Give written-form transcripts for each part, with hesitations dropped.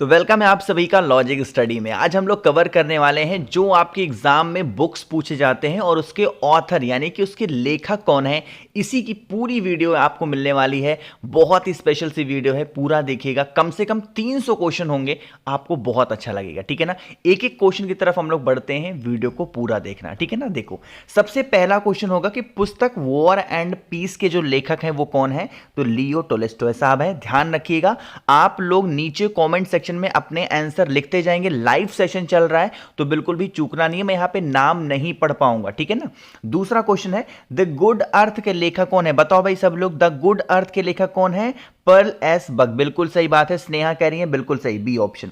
तो वेलकम है आप सभी का लॉजिक स्टडी में। आज हम लोग कवर करने वाले हैं जो आपके एग्जाम में बुक्स पूछे जाते हैं और उसके ऑथर यानी कि उसके लेखक कौन है। इसी की पूरी वीडियो आपको मिलने वाली है। बहुत ही स्पेशल सी वीडियो है, पूरा देखिएगा। कम से कम 300 क्वेश्चन होंगे, आपको बहुत अच्छा लगेगा। ठीक है ना, एक एक क्वेश्चन की तरफ हम लोग बढ़ते हैं, वीडियो को पूरा देखना। ठीक है ना, देखो सबसे पहला क्वेश्चन होगा कि पुस्तक वॉर एंड पीस के जो लेखक हैं वो कौन है। तो लियो टोल्स्टॉय साहब है। ध्यान रखिएगा, आप लोग नीचे कॉमेंट सेक्शन में अपने आंसर लिखते जाएंगे। लाइव सेशन चल रहा है तो बिल्कुल भी चूकना नहीं है, मैं यहां पे नाम नहीं पढ़ पाऊंगा। ठीक है ना। दूसरा क्वेश्चन है द गुड अर्थ के लेखक कौन है। बताओ भाई सब लोग, द गुड अर्थ के लेखक कौन है। पर्ल एस बक, बिल्कुल सही बात है। स्नेहा कह रही है बिल्कुल सही, बी ऑप्शन।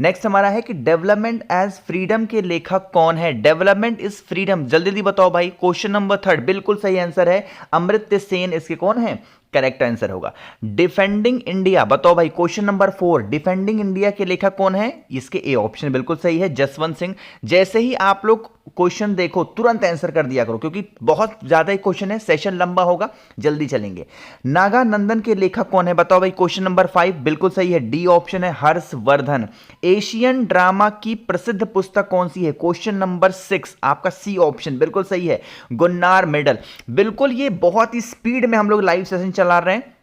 नेक्स्ट हमारा है कि डेवलपमेंट एज फ्रीडम के लेखक कौन है। डेवलपमेंट इज फ्रीडम, जल्दी जल्दी बताओ भाई। क्वेश्चन नंबर 3 बिल्कुल सही आंसर है, अमृत्य सेन इसके कौन है, करेक्ट आंसर होगा। डिफेंडिंग इंडिया, बताओ भाई क्वेश्चन नंबर 4 डिफेंडिंग इंडिया के लेखक कौन है। इसके ए ऑप्शन बिल्कुल सही है, जसवंत सिंह। जैसे ही आप लोग क्वेश्चन देखो तुरंत आंसर कर दिया करो, क्योंकि बहुत ज्यादा ही क्वेश्चन है, सेशन लंबा होगा, जल्दी चलेंगे। नागानंदन के लेखक कौन है। बताओ भाई क्वेश्चन नंबर 5 बिल्कुल सही है, डी ऑप्शन है, हर्षवर्धन। एशियन ड्रामा की प्रसिद्ध पुस्तक कौन सी है। क्वेश्चन नंबर 6 आपका सी ऑप्शन बिल्कुल सही है, गुन्नार मेडल। बिल्कुल, ये बहुत ही स्पीड में हम लोग लाइव सेशन चला रहे हैं,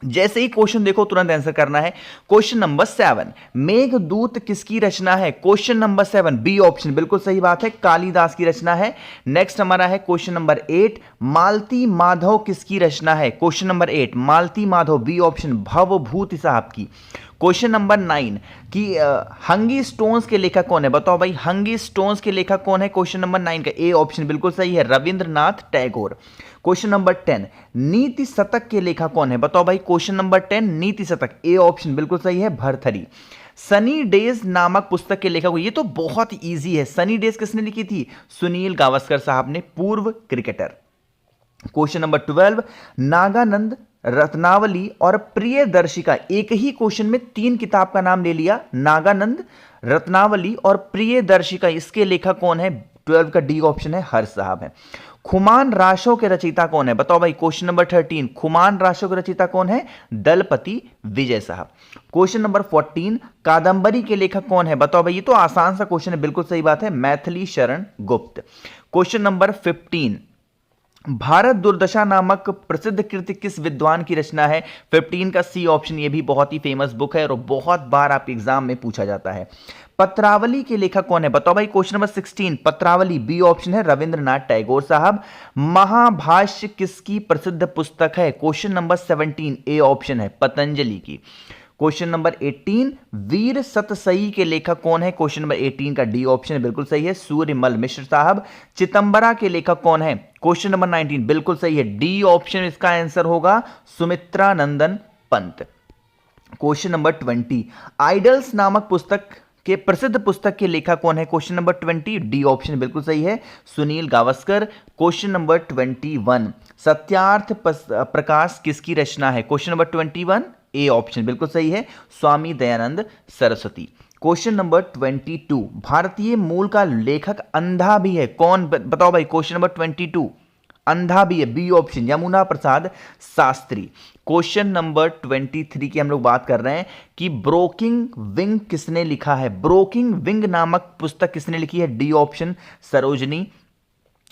जैसे ही क्वेश्चन देखो तुरंत आंसर करना है। क्वेश्चन नंबर 7 मेघदूत किसकी रचना है। क्वेश्चन नंबर 7 बी ऑप्शन बिल्कुल सही बात है, कालिदास की रचना है। नेक्स्ट हमारा है क्वेश्चन नंबर 8 मालती माधव किसकी रचना है। क्वेश्चन नंबर 8 मालती माधव, बी ऑप्शन, भवभूति साहब की। क्वेश्चन नंबर 9 कि हंगी स्टोन्स के लेखक कौन है। बताओ भाई हंगी स्टोन्स के लेखक कौन है। क्वेश्चन नंबर 9 का ए ऑप्शन बिल्कुल सही है, रविंद्रनाथ टैगोर। क्वेश्चन नंबर 10 नीति शतक के लेखक कौन है। बताओ भाई क्वेश्चन नंबर 10 नीति शतक, ए ऑप्शन बिल्कुल सही है, भरथरी। सनी डेज नामक पुस्तक के लेखक, ये तो बहुत इजी है। सनी डेज किसने लिखी थी, सुनील गावस्कर साहब ने, पूर्व cricketer. Question number 12 Naganand, Ratnavali और प्रियदर्शिका, एक ही क्वेश्चन में 3 किताब का नाम ले लिया। नागानंद, रत्नावली और प्रियदर्शिका, इसके लेखक कौन है। 12 का डी ऑप्शन है, हर्ष साहब है। खुमान राशों के रचयिता कौन है। बताओ भाई क्वेश्चन नंबर 13 खुमान राशों के रचयिता कौन है, दलपति विजय साहब। क्वेश्चन नंबर 14 कादंबरी के लेखक कौन है। बताओ भाई, ये तो आसान सा क्वेश्चन है, बिल्कुल सही बात है, मैथिली शरण गुप्त। क्वेश्चन नंबर 15 भारत दुर्दशा नामक प्रसिद्ध कृति किस विद्वान की रचना है। 15 का सी ऑप्शन, ये भी बहुत ही फेमस बुक है और बहुत बार आप एग्जाम में पूछा जाता है। पत्रावली के लेखक कौन है। बताओ भाई क्वेश्चन नंबर 16 पत्रावली, बी ऑप्शन है, रविंद्रनाथ टैगोर साहब। महाभाष्य किसकी प्रसिद्ध पुस्तक है। क्वेश्चन नंबर 17 ए ऑप्शन है, पतंजलि की। क्वेश्चन नंबर 18 वीर सतसई के लेखक कौन है। क्वेश्चन नंबर 18 का डी ऑप्शन बिल्कुल सही है, सूर्यमल मिश्र साहब। चितंबरा के लेखक कौन है। क्वेश्चन नंबर 19 बिल्कुल सही है, डी ऑप्शन इसका आंसर होगा, Sumitra Nandan Pant. Question number 20 idols नामक पुस्तक के प्रसिद्ध पुस्तक के लेखक कौन है। क्वेश्चन नंबर 20 डी ऑप्शन बिल्कुल सही है, सुनील गावस्कर। क्वेश्चन नंबर 21 सत्यार्थ प्रकाश किसकी रचना है। क्वेश्चन नंबर 21 ए ऑप्शन बिल्कुल सही है, स्वामी दयानंद सरस्वती। क्वेश्चन नंबर 22 भारतीय मूल का लेखक अंधा भी है, कौन। बताओ भाई क्वेश्चन नंबर 22 अंधा भी है, B option, Yamuna Prasad Shastri. Question number 23 की हम लोग बात कर रहे हैं कि ब्रोकिंग विंग किसने लिखा है। ब्रोकिंग विंग नामक पुस्तक किसने लिखी है, डी ऑप्शन, सरोजनी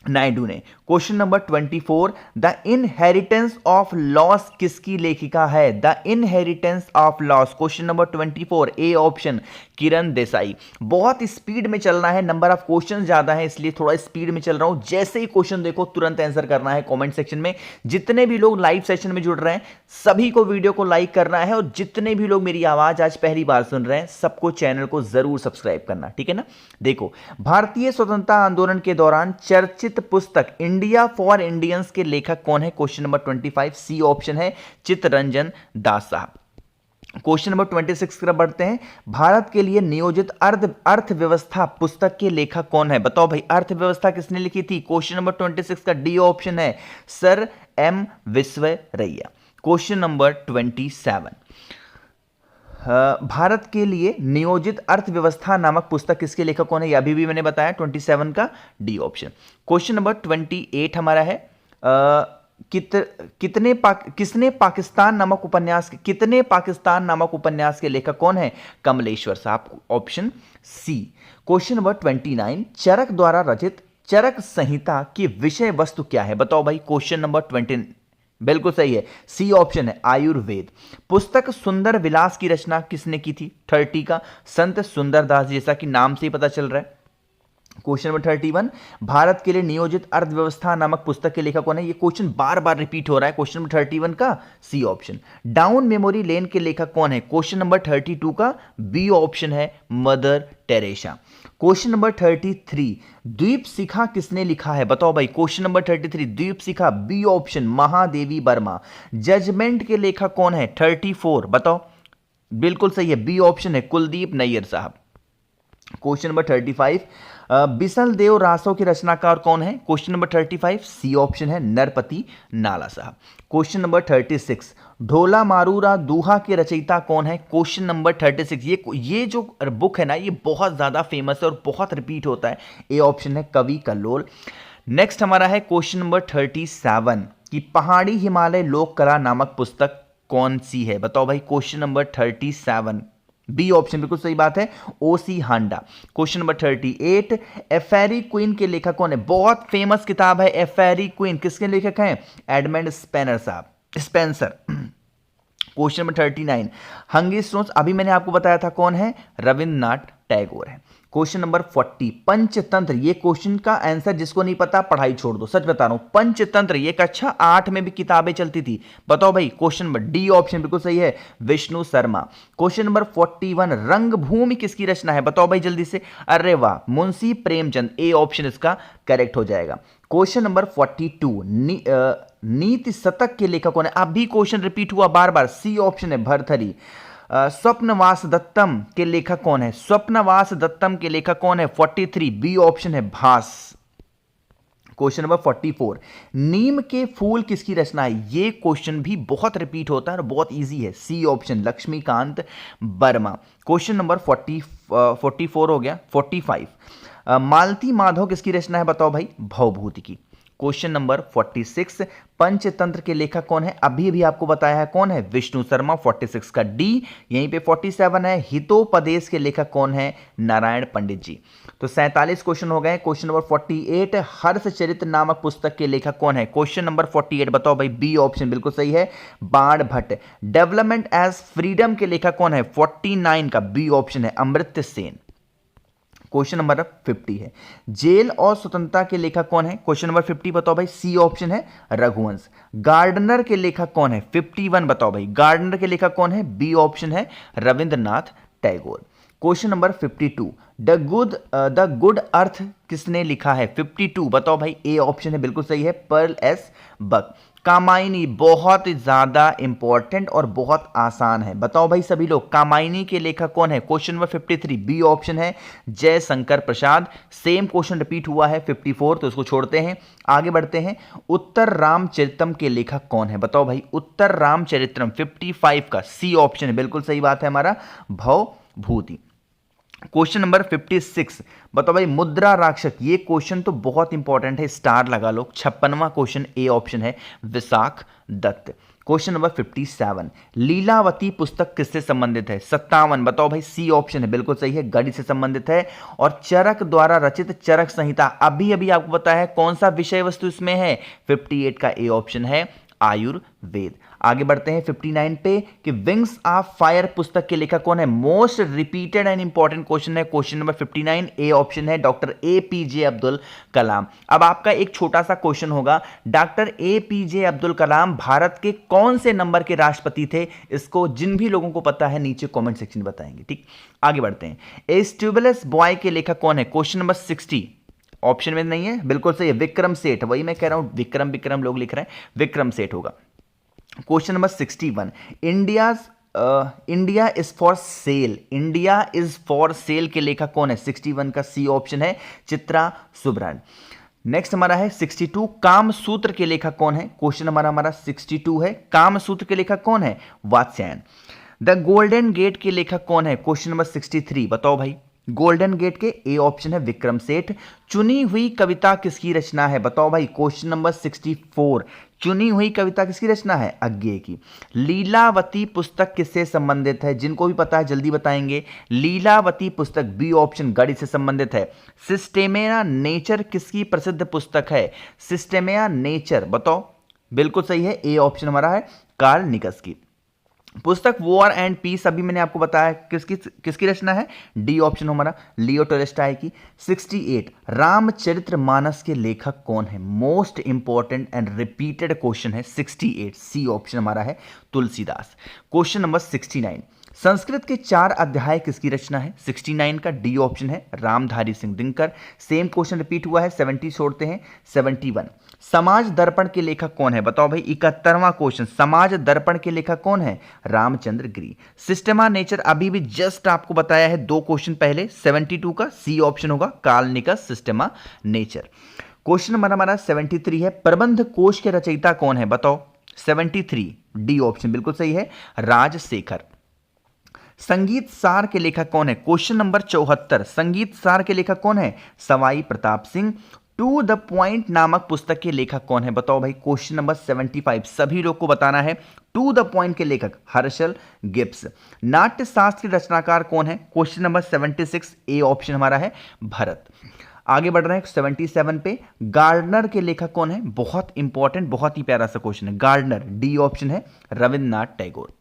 नायडू ने। Question number 24 the inheritance of loss किसकी लेखिका है। The inheritance of loss, question number 24 A option, Kiran Desai. बहुत स्पीड में चलना है, नंबर ऑफ क्वेश्चन ज्यादा है इसलिए थोड़ा स्पीड में चल रहा हूं। जैसे ही क्वेश्चन देखो तुरंत आंसर करना है कमेंट सेक्शन में। जितने भी लोग लाइव सेशन में जुड़ रहे हैं सभी को वीडियो को लाइक करना है, और जितने भी लोग मेरी आवाज आज पहली बार सुन रहे हैं सबको चैनल को जरूर सब्सक्राइब करना, ठीक है ना। देखो भारतीय स्वतंत्रता आंदोलन के दौरान चर्चित पुस्तक इंडिया फॉर इंडियंस के लेखक कौन है। क्वेश्चन नंबर 25 सी ऑप्शन है, चित्तरंजन दास साहब। क्वेश्चन नंबर 26 की तरफ बढ़ते हैं। भारत के लिए नियोजित अर्थव्यवस्था पुस्तक के लेखक कौन है। बताओ भाई अर्थव्यवस्था किसने लिखी थी। क्वेश्चन नंबर 26 का डी ऑप्शन है, sir M Visvesvaraya. Question number 27 Bharat के लिए नियोजित अर्थव्यवस्था नामक पुस्तक किसके लेखक कौन है, यह अभी भी मैंने बताया, 27 का डी ऑप्शन। क्वेश्चन नंबर 28 हमारा है कितने पाकिस्तान नामक उपन्यास के लेखक कौन है? कमलेश्वर साहब, ऑप्शन सी। क्वेश्चन नंबर 29, चरक द्वारा रचित चरक संहिता की विषय वस्तु क्या है? बताओ भाई। क्वेश्चन नंबर 20, बिल्कुल सही है, सी ऑप्शन है, आयुर्वेद। पुस्तक सुंदर विलास की रचना किसने की थी? 30 का संत सुंदरदास, जैसा कि नाम से ही पता चल रहा है। क्वेश्चन नंबर 31, भारत के लिए नियोजित अर्थव्यवस्था नामक पुस्तक के लेखक कौन है? ये क्वेश्चन बार बार रिपीट हो रहा है। क्वेश्चन नंबर 31 का C option. Down memory lane के लेखक कौन है? क्वेश्चन नंबर 32 का बी ऑप्शन है, mother Teresa. Question number 33, Dweep शिखा किसने लिखा है? बताओ भाई। Question number 33, Dweep Shikha, B option, Mahadevi Verma. Judgement के लेखक कौन है? 34, बताओ। बिल्कुल सही है, बी ऑप्शन है, कुलदीप नैयर साहब। क्वेश्चन नंबर 35, बिसल देव रासो के रचनाकार कौन है? क्वेश्चन नंबर 35, सी ऑप्शन है, नरपति नाला साहब। क्वेश्चन नंबर 36, ढोला मारूरा दूहा के रचयिता कौन है? क्वेश्चन नंबर 36, ये जो बुक है ना, ये बहुत ज्यादा फेमस है और बहुत रिपीट होता है। ए ऑप्शन है, कवि कल्लोल। नेक्स्ट हमारा है क्वेश्चन नंबर 37 कि पहाड़ी हिमालय लोक कला नामक पुस्तक कौन सी है? बताओ भाई। क्वेश्चन नंबर 37, बी ऑप्शन, बिल्कुल सही बात है, ओसी हांडा। क्वेश्चन नंबर 38, ए फेरी क्वीन के लेखक कौन है? बहुत फेमस किताब है ए फेरी क्वीन, किसके लेखक हैं? Edmund Spenser. Question number 39, hungry stones, अभी मैंने आपको बताया था कौन है? रविंद्रनाथ टैगोर है। क्वेश्चन नंबर 40, पंचतंत्र, ये क्वेश्चन का आंसर जिसको नहीं पता पढ़ाई छोड़ दो, सच बता रहा हूं। पंचतंत्र ये कक्षा 8 में भी किताबें चलती थी। बताओ भाई। क्वेश्चन नंबर डी ऑप्शन, बिल्कुल सही है, विष्णु शर्मा। क्वेश्चन नंबर 41, रंगभूमि किसकी रचना है? बताओ भाई जल्दी से। अरे वाह, मुंशी प्रेमचंद, ए ऑप्शन इसका करेक्ट हो जाएगा। क्वेश्चन नंबर 42, नीति शतक के लेखक कौन है? अभी क्वेश्चन रिपीट हुआ बार बार, सी ऑप्शन है, भर्तृहरि। स्वप्नवास दत्तम के लेखक कौन है? स्वप्नवास दत्तम के लेखक कौन है? 43, बी ऑप्शन है, भास। क्वेश्चन नंबर 44, नीम के फूल किसकी रचना है? ये क्वेश्चन भी बहुत रिपीट होता है और बहुत इजी है, C option, Laxmikant Verma. Question number 44 हो गया। 45, मालती माधव किसकी रचना है? बताओ भाई। भवभूति की। क्वेश्चन नंबर 46, पंचतंत्र के लेखक कौन है? अभी भी आपको बताया है कौन है? विष्णु शर्मा। 46 का डी। यहीं पे 47 है, हितोपदेश के लेखक कौन है? नारायण पंडित जी। तो 47 क्वेश्चन हो गए। क्वेश्चन नंबर 48, हर्षचरित्र नामक पुस्तक के लेखक कौन है? क्वेश्चन नंबर 48, बताओ भाई। बी ऑप्शन, बिल्कुल सही है, बाण भट्ट। डेवलपमेंट एज फ्रीडम के लेखक कौन है? 49 का बी ऑप्शन है, अमृत सेन। क्वेश्चन नंबर 50 है, जेल और स्वतंत्रता के लेखक कौन है? क्वेश्चन नंबर 50 बताओ भाई। सी ऑप्शन है, रघुवंश। गार्डनर के लेखक कौन है? 51 बताओ भाई। गार्डनर के लेखक कौन है? बी ऑप्शन है, Rabindranath Tagore. Question number 52, the good earth किसने लिखा है? 52 बताओ भाई। ए ऑप्शन है, बिल्कुल सही है, पर्ल एस बक। कामायनी, बहुत ज्यादा इंपॉर्टेंट और बहुत आसान है। बताओ भाई सभी लोग, कामायनी के लेखक कौन है? क्वेश्चन नंबर 53, बी ऑप्शन है, Jaishankar Prasad. Same question repeat हुआ है 54, तो उसको छोड़ते हैं, आगे बढ़ते हैं। उत्तर रामचरितम के लेखक कौन है? बताओ भाई। उत्तर रामचरितम 55 का सी ऑप्शन है, बिल्कुल सही बात है हमारा, भवभूति। क्वेश्चन नंबर 56, बताओ भाई। मुद्रा राक्षक, ये क्वेश्चन तो बहुत इंपॉर्टेंट है, स्टार लगा लो। 56वां क्वेश्चन, ए ऑप्शन है, विशाख दत्त। क्वेश्चन नंबर 57, लीलावती पुस्तक किससे संबंधित है? 57 बताओ भाई। सी ऑप्शन है, बिल्कुल सही है, गणित से संबंधित है। और चरक द्वारा रचित चरक संहिता, अभी अभी आपको पता है कौन सा विषय वस्तु इसमें है? 58 का ए ऑप्शन है, आयुर्वेद। आगे बढ़ते हैं 59 पे कि विंग्स ऑफ फायर पुस्तक के लेखक कौन है? Most repeated and important question है। क्वेश्चन नंबर 59, ए ऑप्शन है, डॉक्टर एपीजे अब्दुल कलाम। अब आपका एक छोटा सा क्वेश्चन होगा, डॉक्टर एपीजे अब्दुल कलाम भारत के कौन से नंबर के राष्ट्रपति थे? इसको जिन भी लोगों को पता है नीचे कमेंट सेक्शन में बताएंगे, ठीक। आगे बढ़ते हैं, ए स्ट्यूबलेस बॉय के लेखक कौन है? क्वेश्चन नंबर 60, ऑप्शन में नहीं है, बिल्कुल सही है, विक्रम सेठ। वही मैं कह रहा हूं, विक्रम लोग लिख रहे हैं, विक्रम सेठ होगा। Question number 61, India is for sale, India is for sale के लेखक कौन है? 61 का सी ऑप्शन है, चित्रा सुब्रन। नेक्स्ट हमारा है 62, कामसूत्र के लेखक कौन है? क्वेश्चन हमारा 62 है, कामसूत्र के लेखक कौन है? वात्स्यायन। द गोल्डन गेट के लेखक कौन है? क्वेश्चन नंबर 63, बताओ भाई। गोल्डन गेट के, ए ऑप्शन है विक्रम सेठ। चुनी हुई कविता किसकी रचना है, बताओ भाई, क्वेश्चन नंबर 64। चुनी हुई कविता किसकी रचना है, अज्ञे की। लीलावती पुस्तक किससे संबंधित है, जिनको भी पता है जल्दी बताएंगे। लीलावती पुस्तक, बी ऑप्शन, गणित से संबंधित है। सिस्टेमिया नेचर किसकी प्रसिद्ध पुस्तक है, सिस्टेमिया नेचर, बताओ, बिल्कुल सही है, ए ऑप्शन हमारा है कार्ल निकस की। पुस्तक वॉर एंड पीस, अभी मैंने आपको बताया किसकी किसकी रचना है, डी ऑप्शन हमारा लियो टोल्स्टॉय की। 68 रामचरितमानस के लेखक कौन है, most important and repeated question है। 68 सी ऑप्शन हमारा है तुलसीदास। क्वेश्चन नंबर 69 संस्कृत के 4 अध्याय किसकी रचना है, 69 का डी ऑप्शन है Ramdhari Singh Dinkar. Same question repeat हुआ है, 70 छोड़ते हैं। 71 समाज दर्पण के लेखक कौन है, बताओ भाई, 71वां क्वेश्चन, समाज दर्पण के लेखक कौन है, रामचंद्र गिरी। सिस्टेमा नेचर अभी भी जस्ट आपको बताया है 2 क्वेश्चन पहले, 72 का सी ऑप्शन होगा कार्ल निकस, सिस्टेमा नेचर। क्वेश्चन नंबर हमारा 73 है, प्रबंध कोश के रचयिता कौन है, बताओ, 73 डी ऑप्शन बिल्कुल सही है राजशेखर। संगीत सार के लेखक कौन है, क्वेश्चन नंबर 74, संगीत सार के लेखक कौन है, Sawai Pratap Singh. To the point नामक पुस्तक के लेखक कौन है, बताओ भाई, क्वेश्चन नंबर 75, सभी लोग को बताना है। टू द पॉइंट के लेखक हर्षल गिब्स। नाट्य शास्त्र के रचनाकार कौन है, क्वेश्चन नंबर 76, ए ऑप्शन हमारा है भरत। आगे बढ़ रहे हैं 77 पे, गार्डनर के लेखक कौन है, बहुत इंपॉर्टेंट, बहुत ही प्यारा सा क्वेश्चन है, गार्डनर, डी ऑप्शन है रविन्द्रनाथ टैगोर।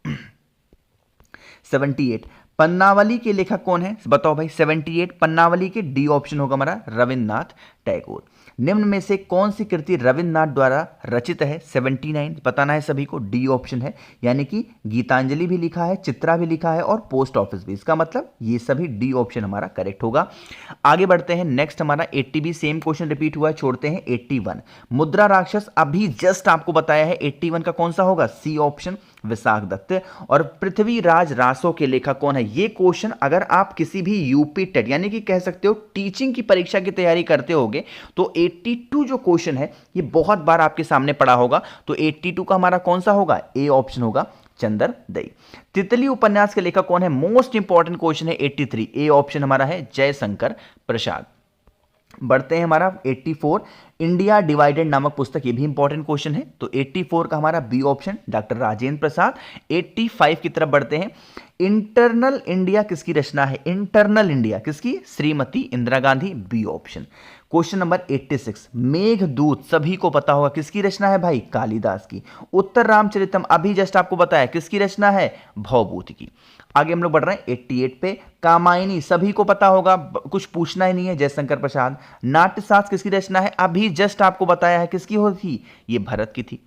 78 पन्नावली के लेखक कौन है, बताओ भाई, 78 पन्नावली के, डी ऑप्शन होगा हमारा रविन्द्रनाथ टैगोर। निम्न में से कौन सी कृति रविन्द्रनाथ द्वारा रचित है, 79 बताना है सभी को, डी ऑप्शन है, यानी कि गीतांजलि भी लिखा है, चित्रा भी लिखा है और पोस्ट ऑफिस भी, इसका मतलब ये सभी डी ऑप्शन हमारा करेक्ट होगा। आगे बढ़ते हैं, नेक्स्ट हमारा 80 भी सेम क्वेश्चन रिपीट हुआ है, छोड़ते हैं 81 मुद्रा राक्षस, अभी जस्ट आपको बताया है 81 का कौन सा होगा, सी ऑप्शन विशाख दत्त। और पृथ्वीराज रासो के लेखक कौन है, ये क्वेश्चन अगर आप किसी भी यूपी टेट यानी कि कह सकते हो टीचिंग की परीक्षा की तैयारी करते होगे तो 82 जो क्वेश्चन है ये बहुत बार आपके सामने पड़ा होगा। तो 82 का हमारा कौन सा होगा, ए ऑप्शन होगा चंदर दई। तितली उपन्यास के लेखक कौन है, मोस्ट इंपॉर्टेंट क्वेश्चन है 83, ए ऑप्शन हमारा है जयशंकर प्रसाद। बढ़ते हैं हमारा 84 इंडिया डिवाइडेड नामक पुस्तक, ये भी इंपॉर्टेंट क्वेश्चन है, तो 84 का हमारा B option doctor Rajendra Prasad. 85 की तरफ बढ़ते हैं, इंटरनल इंडिया किसकी रचना है, इंटरनल इंडिया किसकी, Shrimati Indira Gandhi, B option. Question number 86 Meghdoot, सभी को पता होगा किसकी रचना है भाई, कालिदास की। उत्तर रामचरितम अभी जस्ट आपको बताया किसकी रचना है, भवभूति की। आगे हम लोग बढ़ रहे हैं 88 पे, कामायनी सभी को पता होगा, कुछ पूछना ही नहीं है, जयशंकर प्रसाद। नाट्यशास्त्र किसकी रचना है, अभी जस्ट आपको बताया है किसकी होती, ये भरत की थी।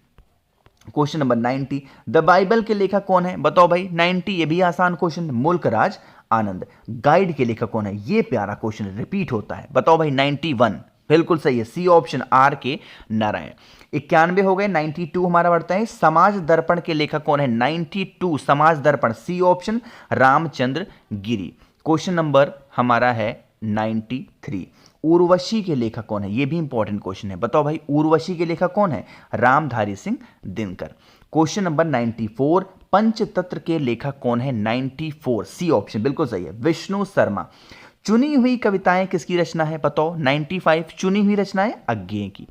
क्वेश्चन नंबर 90 द बाइबल के लेखक कौन है, बताओ भाई, 90 ये भी आसान क्वेश्चन, मुल्कराज आनंद। गाइड के लेखक कौन है, ये प्यारा क्वेश्चन रिपीट होता है, बताओ भाई, 91 बिल्कुल सही है, सी ऑप्शन आर के नारायण। 91 हो गए, 92 हमारा बढ़ता है, समाज दर्पण के लेखक कौन है, 92 समाज दर्पण, सी ऑप्शन रामचंद्र गिरी। क्वेश्चन नंबर हमारा है 93 उर्वशी के लेखक कौन है, ये भी इंपॉर्टेंट क्वेश्चन है, बताओ भाई, उर्वशी के लेखक कौन है, रामधारी सिंह दिनकर। क्वेश्चन नंबर 94 पंचतंत्र के लेखक कौन है, 94 सी ऑप्शन बिल्कुल सही है विष्णु शर्मा। चुनी हुई कविताएं किसकी रचना है, बताओ, 95 चुनी हुई रचनाएं अज्ञेय की।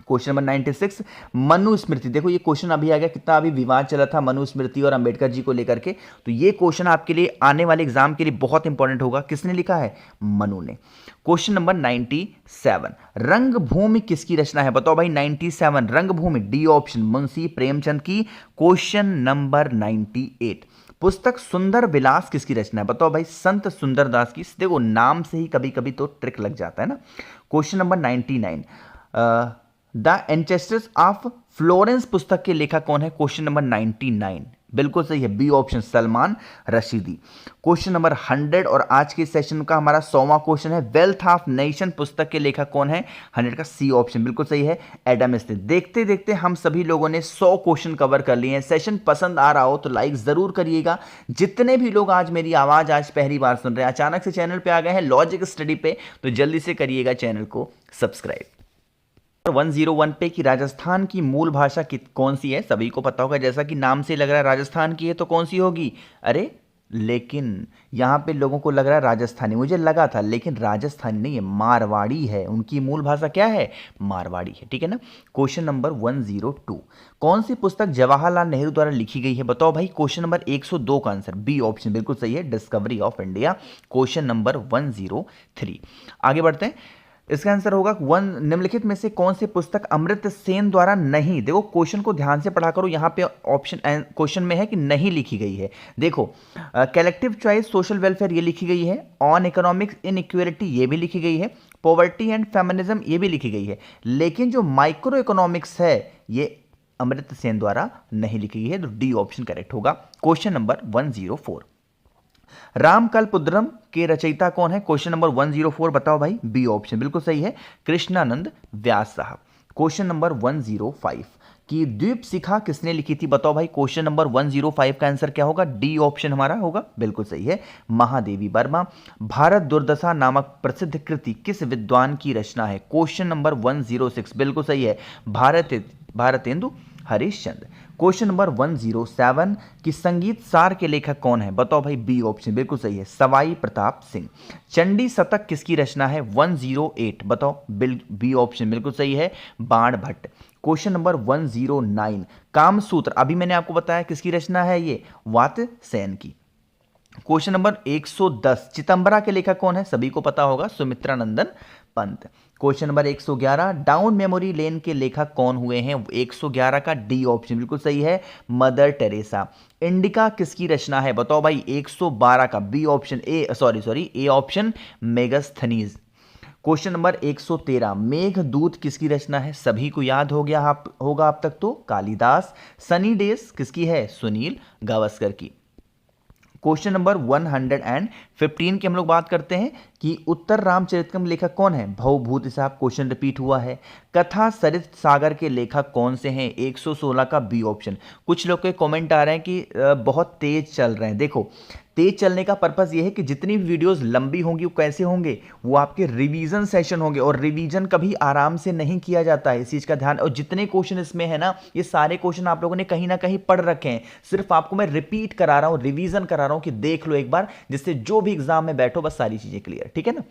क्वेश्चन नंबर 96 मनुस्मृति, देखो ये क्वेश्चन अभी आ गया, कितना अभी विवाद चला था मनुस्मृति और अंबेडकर जी को लेकर के, तो ये क्वेश्चन आपके लिए आने वाले एग्जाम के लिए बहुत इंपॉर्टेंट होगा, किसने लिखा है, मनु ने। क्वेश्चन नंबर 97 रंगभूमि किसकी रचना है, बताओ भाई, 97 रंगभूमि, डी ऑप्शन मुंशी प्रेमचंद की। क्वेश्चन नंबर 98 पुस्तक सुंदर विलास किसकी रचना है, बताओ भाई, संत सुंदरदास की। देखो नाम से ही कभी कभी तो ट्रिक लग जाता है ना। Question number 99 the enchantress of Florence पुस्तक के लेखक कौन है, क्वेश्चन नंबर 99 बिल्कुल सही है, B option Salman Rushdie. Question number 100 और आज के सेशन का हमारा 100वां क्वेश्चन है, वेल्थ ऑफ नेशन पुस्तक के लेखक कौन है, 100 का सी ऑप्शन बिल्कुल सही है एडम स्मिथ। देखते देखते हम सभी लोगों ने 100 क्वेश्चन कवर कर लिए हैं। सेशन पसंद आ रहा हो तो लाइक जरूर करिएगा। जितने भी लोग आज मेरी आवाज आज पहली बार सुन रहे हैं, अचानक से चैनल पे आ गए हैं लॉजिक स्टडी पे, तो जल्दी से करिएगा चैनल को सब्सक्राइब। 101 पे कि राजस्थान की मूल भाषा कौन सी है, सभी को पता होगा, जैसा कि नाम से लग रहा है राजस्थान की है तो कौन सी होगी, अरे लेकिन यहाँ पे लोगों को लग रहा है राजस्थानी, मुझे लगा था, लेकिन राजस्थानी नहीं है, मारवाड़ी है। उनकी मूल भाषा क्या है? मारवाड़ी है, ठीक है ना। क्वेश्चन नंबर 102, कौन सी पुस्तक जवाहरलाल नेहरू द्वारा लिखी गई है? बताओ भाई। क्वेश्चन नंबर 102 का आंसर बी ऑप्शन बिल्कुल सही है, discovery of India. Question number 103, आगे बढ़ते हैं। इसका आंसर होगा निम्नलिखित में से कौन सी पुस्तक अमर्त्य सेन द्वारा नहीं, देखो क्वेश्चन को ध्यान से पढ़ा करो, यहां पे ऑप्शन क्वेश्चन में है कि नहीं लिखी गई है। देखो कलेक्टिव चॉइस सोशल वेलफेयर ये लिखी गई है, ऑन इकोनॉमिक्स इनइक्वालिटी ये भी लिखी गई है, पॉवर्टी एंड फेमिनिज्म ये भी लिखी गई है, लेकिन जो माइक्रो इकोनॉमिक्स है ये अमर्त्य सेन द्वारा नहीं लिखी गई है, तो डी ऑप्शन करेक्ट होगा। क्वेश्चन नंबर 104, रामकल्पद्रुम के रचयिता कौन है? क्वेश्चन नंबर 104 बताओ भाई। बी ऑप्शन बिल्कुल सही है, कृष्णानंद व्यास साहब। क्वेश्चन नंबर 105 की द्वीप शिखा किसने लिखी थी? बताओ भाई। क्वेश्चन नंबर 105 का आंसर क्या होगा? डी ऑप्शन हमारा होगा, बिल्कुल सही है, महादेवी वर्मा। भारत दुर्दशा नामक प्रसिद्ध कृति किस विद्वान की रचना है? क्वेश्चन नंबर 106 बिल्कुल सही है, भारतेंदु हरिश्चंद्र। क्वेश्चन नंबर 107 की संगीत सार के लेखक कौन है? बताओ भाई। बी ऑप्शन बिल्कुल सही है, सवाई प्रताप सिंह। चंडी शतक किसकी रचना है? 108 बताओ। बी ऑप्शन बिल्कुल सही है, बाण भट्ट। क्वेश्चन नंबर 109 कामसूत्र, अभी मैंने आपको बताया किसकी रचना है? ये वात्स्यायन की। क्वेश्चन नंबर 110 चितंबरा के लेखक कौन है? सभी को पता होगा, Sumitra Nandan Pant. Question number 111 down memory lane के लेखक कौन हुए हैं? 111 का डी ऑप्शन बिल्कुल सही है, मदर टेरेसा। इंडिका किसकी रचना है? बताओ भाई। 112 का B option A option Megasthenes. Question number 113 Meghdoot किसकी रचना है? सभी को याद हो गया होगा अब तक तो, कालिदास। सनी डेज किसकी है? सुनील गावस्कर की। क्वेश्चन नंबर 115 की हम लोग बात करते हैं कि उत्तर रामचरितम लेखक कौन है? भवभूति साहब। क्वेश्चन रिपीट हुआ है। कथा सरित सागर के लेखक कौन से हैं? 116 का बी ऑप्शन। कुछ लोग के कमेंट आ रहे हैं कि बहुत तेज चल रहे हैं। देखो तेज चलने का पर्पस ये है कि जितनी वीडियोस लंबी होंगी वो कैसे होंगे? वो आपके रिवीजन सेशन होंगे, और रिवीजन कभी आराम से नहीं किया जाता है, इस चीज का ध्यान। और जितने क्वेश्चन इसमें है ना, ये सारे क्वेश्चन आप लोगों ने कहीं ना कहीं पढ़ रखे हैं, सिर्फ आपको मैं रिपीट करा रहा हूं, रिवीजन करा रहा हूं कि देख लो एक बार, जिससे जो भी एग्जाम में बैठो बस सारी चीजें क्लियर, ठीक है ना।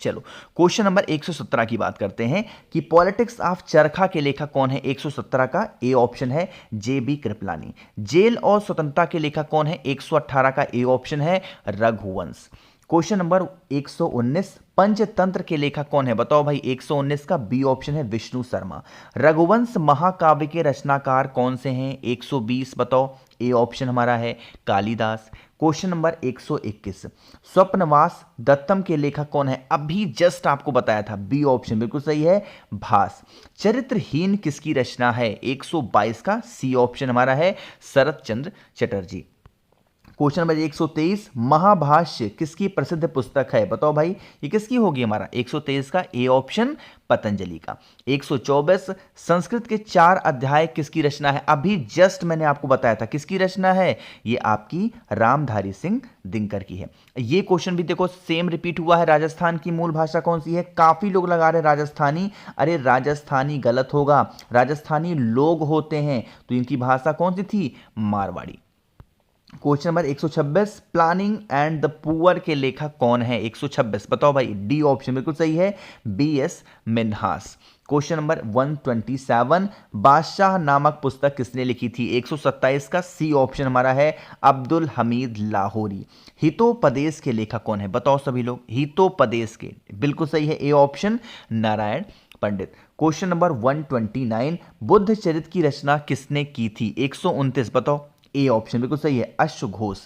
चलो क्वेश्चन नंबर 117 की बात करते हैं कि पॉलिटिक्स ऑफ चरखा के लेखक कौन है? 117 का ए ऑप्शन है, जे बी कृपलानी। जेल और स्वतंत्रता के लेखक कौन है? 118 का ए ऑप्शन है, रघुवंश। क्वेश्चन नंबर 119 पंचतंत्र के लेखक कौन है? बताओ भाई। 119 का बी ऑप्शन है, विष्णु शर्मा। रघुवंश महाकाव्य के रचनाकार कौन से हैं? 120 बताओ। ए ऑप्शन हमारा है, कालिदास। क्वेश्चन नंबर 121 स्वप्नवास दत्तम के लेखक कौन है? अभी जस्ट आपको बताया था, बी ऑप्शन बिल्कुल सही है, भास। चरित्रहीन किसकी रचना है? 122 का सी ऑप्शन हमारा है, शरत चंद्र चटर्जी। क्वेश्चन नंबर 123 महाभाष्य किसकी प्रसिद्ध पुस्तक है? बताओ भाई, ये किसकी होगी हमारा? 123 का ए ऑप्शन, पतंजलि का। 124 संस्कृत के 4 अध्याय किसकी रचना है? अभी जस्ट मैंने आपको बताया था किसकी रचना है, ये आपकी रामधारी सिंह दिनकर की है। ये क्वेश्चन भी देखो सेम रिपीट हुआ है। राजस्थान की मूल भाषा कौन सी है? काफी लोग लगा रहे राजस्थानी, अरे राजस्थानी गलत होगा, राजस्थानी लोग होते हैं, तो इनकी भाषा कौन सी थी? Marwari. Question number 126 planning and the poor के लेखक कौन है? 126 बताओ भाई। डी ऑप्शन बिल्कुल सही है, B S Minhas. Question number 127 बादशाह नामक पुस्तक किसने लिखी थी? 127 का सी ऑप्शन हमारा है, अब्दुल हमीद लाहौरी। हितोपदेश के लेखक कौन है? बताओ सभी लोग। हितोपदेश के बिल्कुल सही है, A option, Narayan Pandit. Question number 129 Buddha चरित्र की रचना किसने की थी? 129 बताओ। ए ऑप्शन बिल्कुल सही है, अश्वघोष।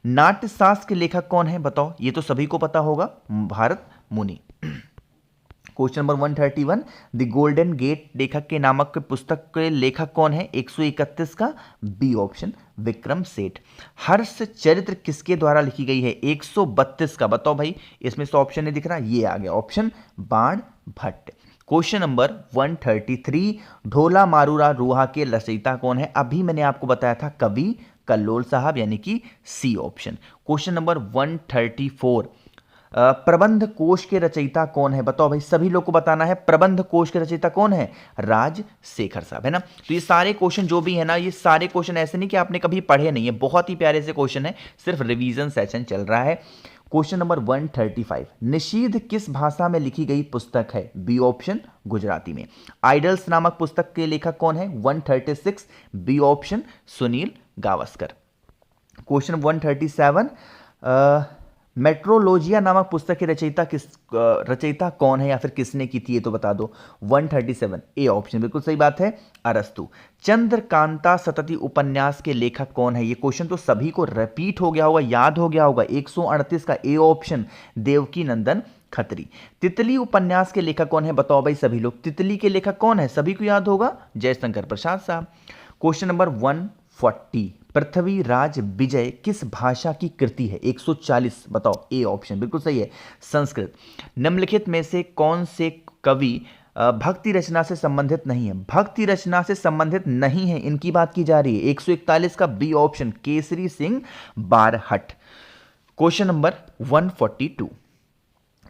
नाट्यशास्त्र के लेखक कौन है? बताओ। ये तो सभी को पता होगा, Bharat Muni. Question number 131 the Golden Gate लेखक के नामक पुस्तक के लेखक कौन है? 131 का बी ऑप्शन, विक्रम सेठ। हर्ष चरित्र किसके द्वारा लिखी गई है? 132 का बताओ भाई। इसमें से ऑप्शन नहीं दिख रहा, ये आ गया ऑप्शन, बाण भट्ट। क्वेश्चन नंबर 133 ढोला मारूरा रूहा के रचयिता कौन है? अभी मैंने आपको बताया था, कवि कल्लोल साहब, यानी कि सी ऑप्शन। क्वेश्चन नंबर 134 प्रबंध कोश के रचयिता कौन है? बताओ भाई, सभी लोग को बताना है। प्रबंध कोश के रचयिता कौन है? राजशेखर साहब, है ना। तो ये सारे क्वेश्चन जो भी है ना, ये सारे क्वेश्चन ऐसे नहीं कि आपने कभी पढ़े नहीं है, बहुत ही प्यारे से क्वेश्चन है, सिर्फ रिवीजन सेशन चल रहा है। क्वेश्चन नंबर 135, निषीध किस भाषा में लिखी गई पुस्तक है? बी ऑप्शन गुजराती में। आइडल्स नामक पुस्तक के लेखक कौन है? 136, B option Sunil Gavaskar. Question 137, मेट्रोलॉजिया नामक पुस्तक के रचयिता कौन है या फिर किसने की थी, ये तो बता दो। 137, ए ऑप्शन बिल्कुल सही बात है, अरस्तु। चंद्रकांता सतती उपन्यास के लेखक कौन है? ये क्वेश्चन तो सभी को रिपीट हो गया होगा, याद हो गया होगा। 138 का ए ऑप्शन देवकी नंदन खत्री। तितली उपन्यास के लेखक कौन है? बताओ भाई सभी लोग, तितली के लेखक कौन है? सभी को याद होगा, जयशंकर प्रसाद साहब। क्वेश्चन नंबर 140, पृथ्वीराज विजय किस भाषा की कृति है? 140, बताओ। ए ऑप्शन बिल्कुल सही है, संस्कृत। निम्नलिखित में से कौन से कवि भक्ति रचना से संबंधित नहीं है? भक्ति रचना से संबंधित नहीं है, इनकी बात की जा रही है। 141 का B option, Kesari Singh Barhat. Question number 142,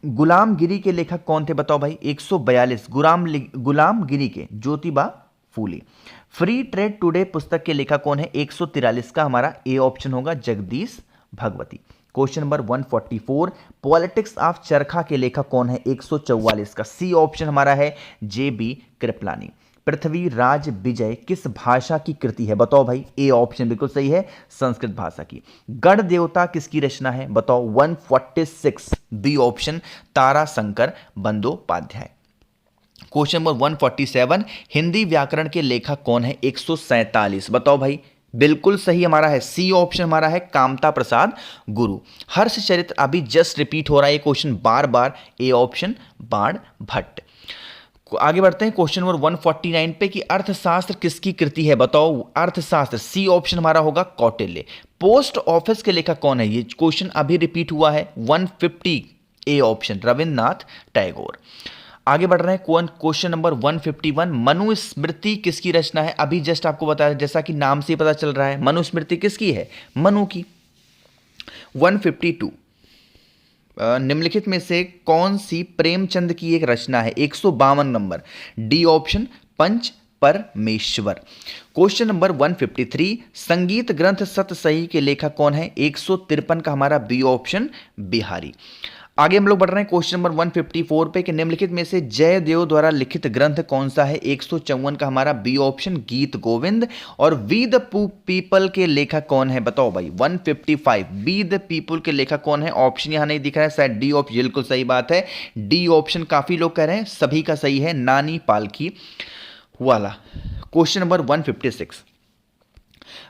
Gulamgiri के लेखक कौन थे? बताओ भाई। 142, गुलामगिरी के Jyotiba Phule. Free trade today पुस्तक के लेखक कौन है? 143 का हमारा ए ऑप्शन होगा, Jagdish Bhagwati. Question number 144, politics of चरखा के लेखक कौन है? 144 का सी ऑप्शन हमारा है, जे बी कृपलानी। पृथ्वीराज विजय किस भाषा की कृति है? बताओ भाई। ए ऑप्शन बिल्कुल सही है, संस्कृत भाषा की। गण देवता किसकी रचना है? बताओ। 146, B option, Tarashankar Bandopadhyay. Question number 147, Hindi Vyakaran के लेखक कौन है? 147, बताओ भाई। बिल्कुल सही हमारा है, सी ऑप्शन हमारा है, कामता प्रसाद गुरु। हर्षचरित्र अभी जस्ट रिपीट हो रहा है ये question bar bar, A option, बाण भट्ट। आगे बढ़ते हैं क्वेश्चन नंबर 149 पे कि अर्थशास्त्र किसकी कृति है? बताओ। अर्थशास्त्र, सी ऑप्शन हमारा होगा, कौटिल्य। पोस्ट ऑफिस के लेखक कौन है? ये क्वेश्चन अभी रिपीट हुआ है, 150, ए ऑप्शन, रविन्द्रनाथ टैगोर। आगे बढ़ रहे हैं क्वेश्चन नंबर 151, मनुस्मृति किसकी रचना है? अभी जस्ट आपको बताया, जैसा कि नाम से पता चल रहा है, मनुस्मृति किसकी है? मनु की। 152, निम्नलिखित में से कौन सी प्रेमचंद की एक रचना है? 152 नंबर, डी ऑप्शन, पंच परमेश्वर। क्वेश्चन नंबर 153, संगीत ग्रंथ सतसही के लेखक कौन है? 153 का हमारा बी ऑप्शन, बिहारी। आगे हम लोग बढ़ रहे हैं क्वेश्चन नंबर 154 पे कि निम्नलिखित में से जयदेव द्वारा लिखित ग्रंथ कौन सा है? 154 का हमारा बी ऑप्शन, गीत गोविंद। और वी द पीपल के लेखक कौन है? बताओ भाई। 155, वी द पीपल के लेखक कौन है? ऑप्शन यहां नहीं दिख रहा है, शायद डी ऑप्शन, बिल्कुल सही बात है, डी ऑप्शन। काफी लोग कह रहे हैं, सभी का सही है, नानी पालकी वाला। क्वेश्चन नंबर 156,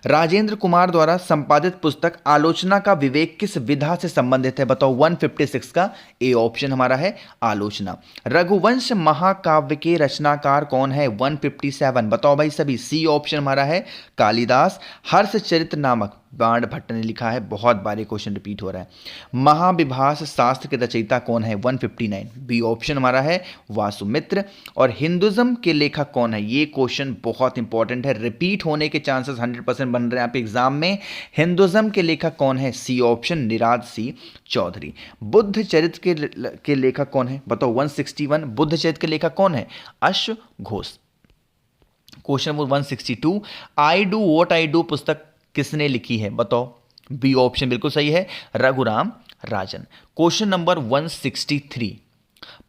राजेंद्र कुमार द्वारा संपादित पुस्तक आलोचना का विवेक किस विधा से संबंधित है? बताओ। 156 का ए ऑप्शन हमारा है, आलोचना। रघुवंश महाकाव्य के रचनाकार कौन है? 157, बताओ भाई सभी। सी ऑप्शन हमारा है, कालिदास। हर्षचरित्र नामक, बाण भट्ट ने लिखा है, बहुत बार ये क्वेश्चन रिपीट हो रहा है। महाविभास शास्त्र के रचयिता कौन है? 159, बी ऑप्शन हमारा है, वासुमित्र। और हिंदुज्म के लेखक कौन है? ये क्वेश्चन बहुत इंपॉर्टेंट है, रिपीट होने के चांसेस 100% बन रहे हैं आप एग्जाम में। हिंदुज्म के लेखक कौन है? सी ऑप्शन, निराज सी चौधरी। बुद्ध चरित्र के लेखक कौन है? बताओ। 161, बुद्ध चरित्र के लेखक कौन है? अश्व Ghosh. Question number 162, I do what I do पुस्तक किसने लिखी है? बताओ। बी ऑप्शन बिल्कुल सही है, Raghuram Rajan. Question number 163,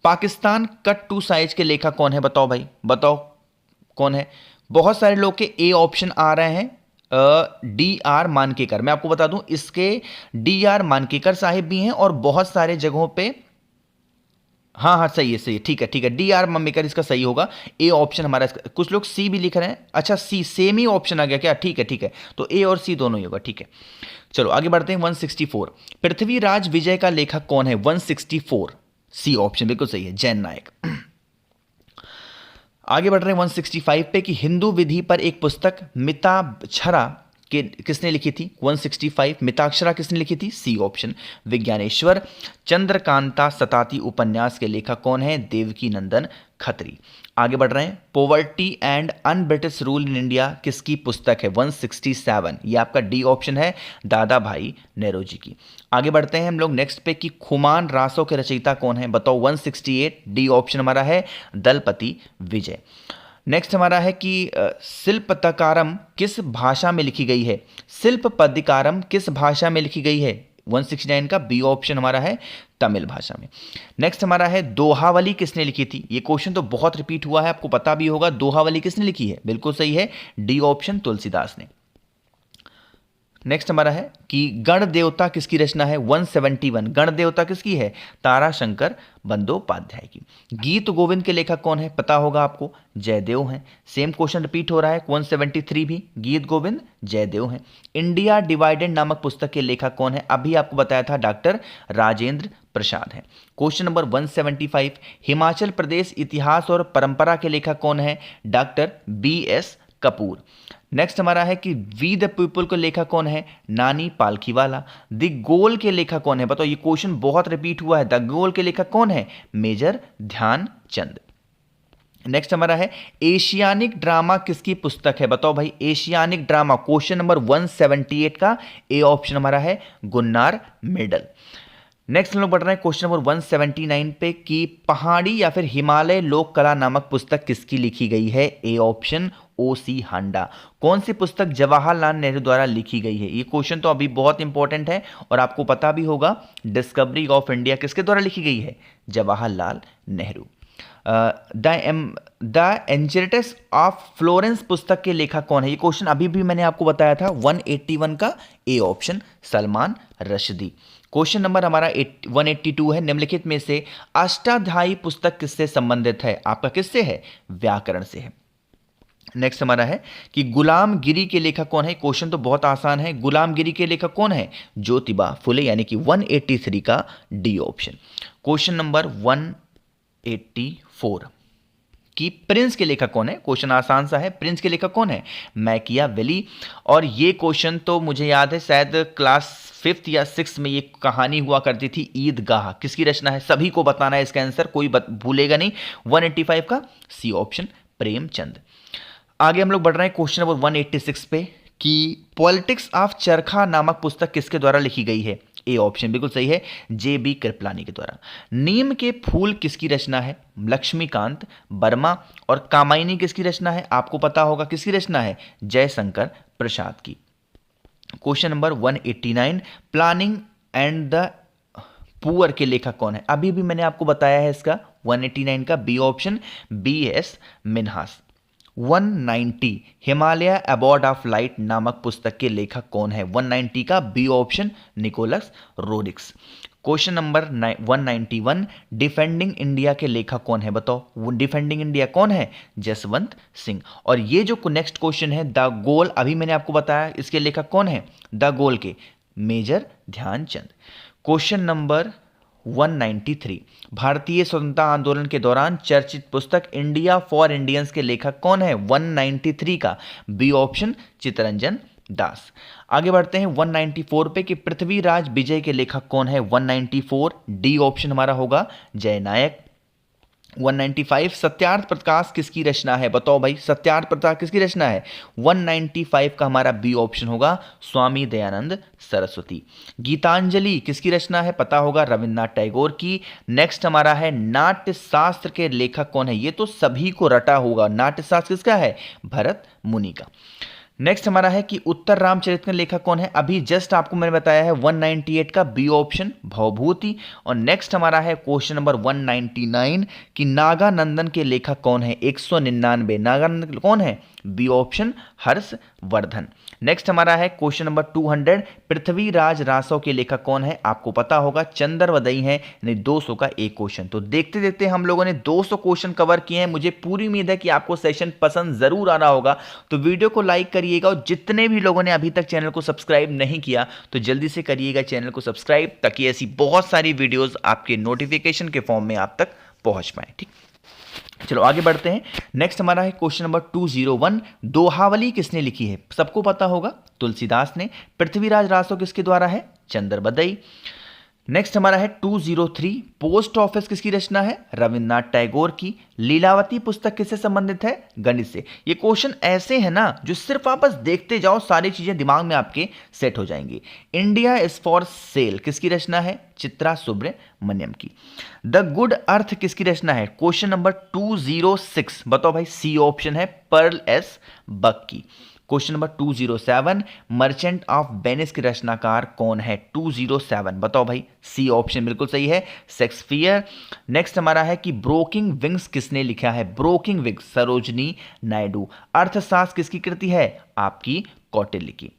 Pakistan cut to size के लेखक कौन है? बताओ भाई, बताओ कौन है? बहुत सारे लोग के ए ऑप्शन आ रहे हैं, डी आर मानकेकर। मैं आपको बता दूं, इसके डी आर मानकेकर साहिब भी हैं और बहुत सारे जगहों पे, हाँ सही है, सही है, ठीक है, ठीक है, डी आर मम्मीकर इसका सही होगा, ए ऑप्शन हमारा। कुछ लोग सी भी लिख रहे हैं, अच्छा सी सेम ही ऑप्शन आ गया क्या? ठीक है, ठीक है, तो ए और सी दोनों ही होगा, ठीक है। चलो आगे बढ़ते हैं। 164, पृथ्वीराज विजय का लेखक कौन है? 164, सी ऑप्शन बिल्कुल सही है, जैन नायक। आगे बढ़ रहे हैं 165 पे कि हिंदू विधि पर एक पुस्तक मिताक्षरा किसने लिखी थी? 165, मिताक्षरा किसने लिखी थी? C option, Vigyaneshwar. चंद्रकांता सताती उपन्यास के लेखक कौन है? देवकी नंदन खत्री। आगे बढ़ रहे हैं, poverty and un British rule in India किसकी पुस्तक है? 167, ये आपका डी ऑप्शन है, दादा भाई नेहरू की। आगे बढ़ते हैं हम लोग नेक्स्ट पे कि खुमान रासों के रचयिता कौन है? बताओ। 168, डी ऑप्शन हमारा है, दलपति विजय। नेक्स्ट हमारा है कि शिल्पतकारम किस भाषा में लिखी गई है? शिल्पपदिकारम किस भाषा में लिखी गई है? 169 का बी ऑप्शन हमारा है, तमिल भाषा में। नेक्स्ट हमारा है दोहावली किसने लिखी थी? ये क्वेश्चन तो बहुत रिपीट हुआ है, आपको पता भी होगा। दोहावली किसने लिखी है? बिल्कुल सही है, डी ऑप्शन तुलसीदास ने। नेक्स्ट हमारा है कि गण देवता किसकी रचना है? 171, गण देवता किसकी है? ताराशंकर बंदोपाध्याय की। गीत गोविंद के लेखक कौन है? पता होगा आपको, जयदेव हैं। सेम क्वेश्चन रिपीट हो रहा है, 173 भी, गीत गोविंद जयदेव हैं। इंडिया डिवाइडेड नामक पुस्तक के लेखक कौन है? अभी आपको बताया था, डॉक्टर राजेंद्र प्रसाद है। क्वेश्चन नंबर 175, हिमाचल प्रदेश इतिहास और परंपरा के लेखक कौन है? Doctor BS Kapoor. नेक्स्ट हमारा है कि वी द पीपल के लेखक कौन है? नानी पालखीवाला। द गोल के लेखक कौन है? बताओ, ये क्वेश्चन बहुत रिपीट हुआ है। द गोल के लेखक कौन है? मेजर ध्यानचंद। नेक्स्ट हमारा है एशियानिक ड्रामा किसकी पुस्तक है? बताओ भाई, एशियानिक ड्रामा, क्वेश्चन नंबर 178 का ए ऑप्शन हमारा है, गुन्नार मिडल। नेक्स्ट हम लोग बढ़ रहे हैं क्वेश्चन नंबर 179 पे कि पहाड़ी या फिर हिमालय लोक कला नामक पुस्तक किसकी लिखी गई है? A option, O.C. हांडा। कौन सी पुस्तक जवाहरलाल नेहरू द्वारा लिखी गई है? ये क्वेश्चन तो अभी बहुत इंपॉर्टेंट है और आपको पता भी होगा, डिस्कवरी ऑफ इंडिया किसके द्वारा लिखी गई है? Jawaharlal Nehru. The enchantress of Florence पुस्तक के लेखक कौन है? ये क्वेश्चन अभी भी मैंने आपको बताया था, 181 का A option, Salman Rushdie. Question number हमारा 182 है, निम्नलिखित में से अष्टाध्यायी पुस्तक किससे संबंधित है? आपका किससे है? व्याकरण से है। नेक्स्ट हमारा है कि गुलामगिरी के लेखक कौन है? क्वेश्चन तो बहुत आसान है, गुलामगिरी के लेखक कौन है? ज्योतिबा फुले, यानी कि 183 का डी ऑप्शन। क्वेश्चन नंबर 184 कि प्रिंस के लेखक कौन है? क्वेश्चन आसान सा है, प्रिंस के लेखक कौन है? मैकियावेली। और ये क्वेश्चन तो मुझे याद है, शायद क्लास 5th या 6th में ये कहानी हुआ करती थी, ईदगाह किसकी रचना है? सभी को बताना है इसका आंसर, कोई भूलेगा नहीं। 185 का सी ऑप्शन, प्रेमचंद। आगे हम लोग बढ़ रहे हैं क्वेश्चन नंबर 186 पे कि पॉलिटिक्स ऑफ चरखा नामक पुस्तक किसके द्वारा लिखी गई है? ए ऑप्शन बिल्कुल सही है, JB कृपलानी के द्वारा। नीम के फूल किसकी रचना है? लक्ष्मीकांत वर्मा। और कामायनी किसकी रचना है? आपको पता होगा किसकी रचना है? जयशंकर प्रसाद की। Question number 189, planning and the poor के लेखक कौन है? अभी भी मैंने आपको बताया है इसका, 189 का B option, BS Minhas. 190, Himalaya abode of light नामक पुस्तक के लेखक कौन है? 190 का B option, Nicholas Rodrigues. Question number 191, defending India के लेखक कौन है? बताओ, डिफेंडिंग इंडिया कौन है? जसवंत सिंह। और ये जो नेक्स्ट क्वेश्चन है, द गोल, अभी मैंने आपको बताया इसके लेखक कौन है? द गोल के मेजर ध्यानचंद। क्वेश्चन नंबर 193, भारतीय स्वतंत्रता आंदोलन के दौरान चर्चित पुस्तक इंडिया फॉर इंडियंस के लेखक कौन है? 193 का बी ऑप्शन, चित्तरंजन दास। आगे बढ़ते हैं 194 पे कि पृथ्वीराज विजय के लेखक कौन है? 194, डी ऑप्शन हमारा होगा, जयनायक। 195, सत्यार्थ प्रकाश किसकी रचना है? बताओ भाई, सत्यार्थ प्रकाश किसकी रचना है? 195 का हमारा बी ऑप्शन होगा, स्वामी दयानंद सरस्वती। गीतांजलि किसकी रचना है? पता होगा, रविन्द्रनाथ टैगोर की। नेक्स्ट हमारा है नाट्य शास्त्र के लेखक कौन है? ये तो सभी को रटा होगा, नाट्य शास्त्र किसका है? भरत मुनि का। नेक्स्ट हमारा है कि उत्तर रामचरित के लेखक कौन है? अभी जस्ट आपको मैंने बताया है, 198 का बी ऑप्शन, भवभूति। और नेक्स्ट हमारा है क्वेश्चन नंबर 199 कि नागानंदन के लेखक कौन है? 199, नागानंदन कौन है? B option, Harshvardhan. नेक्स्ट हमारा है क्वेश्चन नंबर 200, पृथ्वीराज रासव के लेखक कौन है? आपको पता होगा, चंद्रवदई है, यानी 200 का एक क्वेश्चन। तो देखते देखते हम लोगों ने 200 क्वेश्चन कवर किए हैं। मुझे पूरी उम्मीद है कि आपको सेशन पसंद जरूर आ रहा होगा। तो वीडियो को लाइक करिएगा और जितने भी लोगों ने अभी तक चैनल को सब्सक्राइब नहीं किया तो जल्दी से करिएगा चैनल को सब्सक्राइब, ताकि ऐसी बहुत सारी वीडियोस आपके नोटिफिकेशन के फॉर्म में आप तक पहुंच पाए। ठीक, चलो आगे बढ़ते हैं। नेक्स्ट हमारा है क्वेश्चन नंबर 201, दोहावली किसने लिखी है? सबको पता होगा, तुलसीदास ने। पृथ्वीराज रासव किसके द्वारा है? चंद्रवदई। नेक्स्ट हमारा है 203, पोस्ट ऑफिस किसकी रचना है? रविन्द्रनाथ टैगोर की। लीलावती पुस्तक किससे संबंधित है? गणित से। ये क्वेश्चन ऐसे है ना जो सिर्फ आप बस देखते जाओ, सारी चीजें दिमाग में आपके सेट हो जाएंगी। इंडिया इज फॉर सेल किसकी रचना है? चित्रा सुब्रमण्यम की। द गुड अर्थ किसकी रचना है? क्वेश्चन नंबर 206, बताओ भाई, सी ऑप्शन है, पर्ल एस बक की। Question number 207, merchant of Venice के रचनाकार कौन है? 207, बताओ भाई, सी ऑप्शन बिल्कुल सही है, शेक्सपियर। नेक्स्ट हमारा है कि ब्रोकिंग विंग्स किसने लिखा है? Broking wings Sarojini Naidu. अर्थशास्त्र किसकी कृति है? आपकी कौटिल्य की।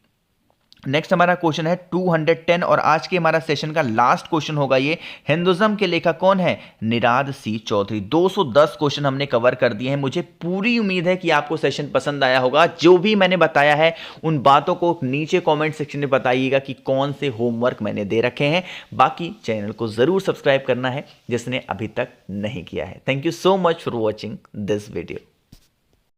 नेक्स्ट हमारा क्वेश्चन है 210 और आज के हमारा सेशन का लास्ट क्वेश्चन होगा ये। हिंदुज्म के लेखक कौन है? निराद सी चौधरी। 210 क्वेश्चन हमने कवर कर दिए हैं। मुझे पूरी उम्मीद है कि आपको सेशन पसंद आया होगा। जो भी मैंने बताया है उन बातों को नीचे कमेंट सेक्शन में बताइएगा कि कौन से होमवर्क मैंने दे रखे हैं। बाकी चैनल को जरूर सब्सक्राइब करना है जिसने अभी तक नहीं किया है। Thank you so much for watching this video.